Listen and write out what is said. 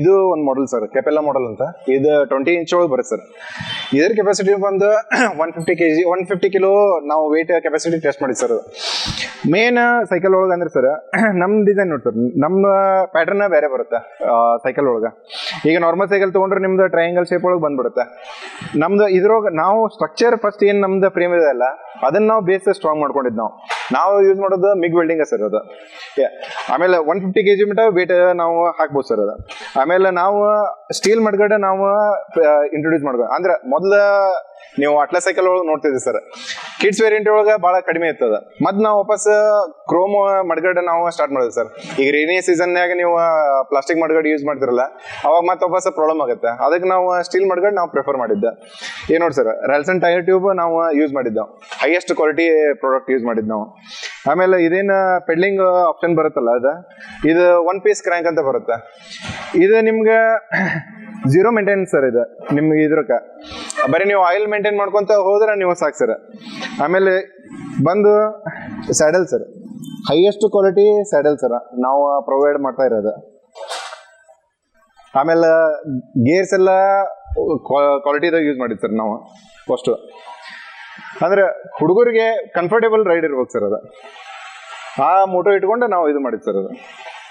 ಇದು ಒಂದು model sir, ಕೆಪೆಲ್ಲಾ model ಅಂತ. ಇದು 20 ಇಂಚ್ ಒಳಗೆ ಬರುತ್ತೆ ಸರ್. ಇದರ ಕೆಪಾಸಿಟಿ ಬಂದು 150 kg 150 ಕಿಲೋ ನಾವು ವೇಟ್ ಕೆಪಾಸಿಟಿ ಟೆಸ್ಟ್ ಮಾಡಿದ್ ಸರ್. ಮೇನ್ ಸೈಕಲ್ ಒಳಗೆ ಅಂದ್ರೆ ಸರ್ ನಮ್ಮ ಡಿಸೈನ್ ನೋಡಿ ಸರ್, ನಮ್ಮ ಪ್ಯಾಟರ್ನ್ ಬೇರೆ ಬರುತ್ತೆ ಸೈಕಲ್ ಒಳಗೆ. ಈಗ ನಾರ್ಮಲ್ ಸೈಕಲ್ ತೊಗೊಂಡ್ರೆ ನಿಮ್ದು ಟ್ರಯಾಂಗಲ್ ಶೇಪ್ ಒಳಗೆ ಬಂದ್ಬಿಡುತ್ತೆ. ನಮ್ದು ಇದ್ರೊಳಗೆ ನಾವು ಸ್ಟ್ರಕ್ಚರ್ ಫಸ್ಟ್ ಏನು ನಮ್ದು ಫ್ರೇಮ್ ಇದೆ ಅಲ್ಲ, ಅದನ್ನ ನಾವು ಬೇಸ್ ಸ್ಟ್ರಾಂಗ್ ಮಾಡ್ಕೊಂಡಿದ್ದು ನಾವು ಯೂಸ್ ಮಾಡೋದು ಮಿಗ್ ವೆಲ್ಡಿಂಗ್ ಸರ್ ಅದು. ಆಮೇಲೆ 150 kg ಮೀಟ ವೇಟ್ ನಾವು ಹಾಕ್ಬೋದು ಸರ್ ಅದು. ಆಮೇಲೆ ನಾವು ಸ್ಟೀಲ್ ಮಡ್ಗಡೆ ನಾವು ಇಂಟ್ರೊಡ್ಯೂಸ್ ಮಾಡ್ಬೋದು. ಅಂದ್ರೆ ಮೊದಲ ನೀವು ಅಟ್ಲಾ ಸೈಕಲ್ ಒಳಗೆ ನೋಡ್ತಿದ್ವಿ ಸರ್, ಕಿಡ್ಸ್ ವೇರಿಯಂಟ್ ಒಳಗೆ ಬಹಳ ಕಡಿಮೆ ಇರ್ತದ. ಮತ್ತೆ ನಾವು ವಾಪಸ್ ಕ್ರೋಮ್ ಮಡ್ಗಡೆ ನಾವು ಸ್ಟಾರ್ಟ್ ಮಾಡಿದ್ವಿ ಸರ್. ಈಗ ರೈನಿ ಸೀಸನ್ಯಾಗ ನೀವು ಪ್ಲಾಸ್ಟಿಕ್ ಮಡ್ಗಡೆ ಯೂಸ್ ಮಾಡ್ತಿರಲ್ಲ, ಅವಾಗ ಮತ್ತೆ ವಾಪಸ್ ಪ್ರಾಬ್ಲಮ್ ಆಗುತ್ತೆ. ಅದಕ್ಕೆ ನಾವು ಸ್ಟೀಲ್ ಮಡ್ಗಡೆ ನಾವು ಪ್ರಿಫರ್ ಮಾಡಿದ್ದೆ. ಏನ್ ನೋಡಿ ಸರ್, ರೆಲ್ಸನ್ ಟೈರ್ ಟ್ಯೂಬ್ ನಾವು ಯೂಸ್ ಮಾಡಿದ್ದೆವು, ಹೈಯೆಸ್ಟ್ ಕ್ವಾಲಿಟಿ ಪ್ರಾಡಕ್ಟ್ ಯೂಸ್ ಮಾಡಿದ್ ನಾವು. ಆಮೇಲೆ ಇದೇನು ಪೆಡ್ಲಿಂಗ್ ಆಪ್ಷನ್ ಬರುತ್ತಲ್ಲ ಇದು 1 ಪೀಸ್ ಕ್ರ್ಯಾಂಕ್ ಅಂತ ಬರುತ್ತೆ. ಇದು ನಿಮ್ಗೆ 0 ಮೇಂಟೆನೆನ್ಸ್ ಸರ್. ಇದು ನಿಮ್ಗೆ ಇದ್ರಕ್ಕ ಬರೀ ನೀವು ಆಯಿಲ್ ಮೇಂಟೈನ್ ಮಾಡ್ಕೊಂತ ಹೋದ್ರೆ ನೀವು ಸಾಕು ಸರ್. ಆಮೇಲೆ ಬಂದು saddle sir, highest quality saddle sir ನಾವು ಪ್ರೊವೈಡ್ ಮಾಡ್ತಾ ಇರೋದು. ಆಮೇಲೆ ಗೇರ್ಸ್ ಎಲ್ಲ ಕ್ವಾಲಿಟಿದಾಗ ಯೂಸ್ ಮಾಡಿದ್ ಸರ್ ನಾವು ಫಸ್ಟು. ಅಂದ್ರೆ ಹುಡುಗರಿಗೆ ಕಂಫರ್ಟೇಬಲ್ ರೈಡ್ ಇರ್ಬೇಕು ಸರ್ ಅದು. ಆ ಮೋಟೋ ಇಟ್ಕೊಂಡು ನಾವು ಇದು ಮಾಡಿದ್ ಸರ್ ಅದು.